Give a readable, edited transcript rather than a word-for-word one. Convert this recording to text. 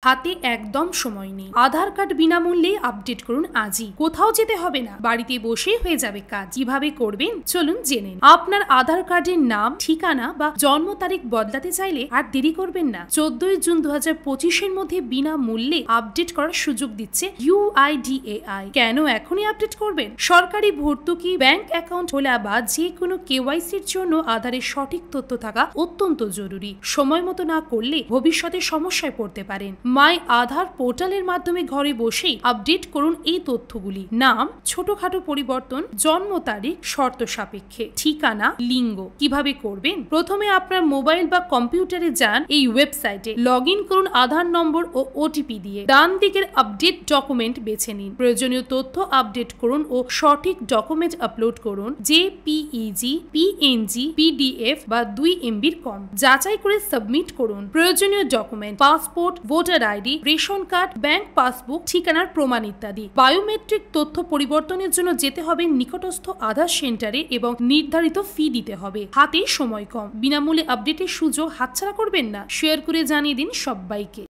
হাতে একদম সময় নেই। আধার কার্ড বিনামূল্যে আপডেট করুন আজই। কোথাও যেতে হবে না, বাড়িতে বসেই হয়ে যাবে কাজ। কিভাবে করবেন চলুন জেনে নিন। আপনার আধার কার্ডের নাম, ঠিকানা বা জন্ম তারিখ বদলাতে চাইলে আর দেরি করবেন না। 14 জুন 2025-এর মধ্যে বিনামূল্যে আপডেট করার সুযোগ দিচ্ছে UIDAI। কেন এখনই আপডেট করবেন? সরকারি ভর্তুকি, ব্যাংক অ্যাকাউন্ট খোলা বা যে কোনো KYC-র জন্য আধারের সঠিক তথ্য থাকা অত্যন্ত জরুরি। সময় মতো না করলে ভবিষ্যতে সমস্যায় পড়তে পারেন। মাই আধার পোর্টালের মাধ্যমে ঘরে বসেই আপডেট করুন এই তথ্যগুলি। নাম ছোটখাটো পরিবর্তন, জন্ম তারিখ শর্ত সাপেক্ষে, ঠিকানা, লিঙ্গ। কিভাবে করবেন? প্রথমে আপনার মোবাইল বা কম্পিউটারে যান, এই ওয়েবসাইটে লগ ইন করুন আধার নম্বর ও OTP দিয়ে। ডান দিকের আপডেট ডকুমেন্ট বেছে নিন। প্রয়োজনীয় তথ্য আপডেট করুন ও সঠিক ডকুমেন্ট আপলোড করুন। JPEG, PNG, PDF বা 2 MB কম যাচাই করে সাবমিট করুন। প্রয়োজনীয় document passport, voter ID, ration card, bank passbook, ঠিকানার প্রমাণ ইত্যাদি। বায়োমেট্রিক তথ্য পরিবর্তনের জন্য যেতে হবে নিকটস্থ আধার সেন্টারে এবং নির্ধারিত ফি দিতে হবে। হাতে সময় কম, বিনামূল্যে আপডেটের সুযোগ হাতছাড়া করবেন না। শেয়ার করে জানিয়ে দিন সবাইকে।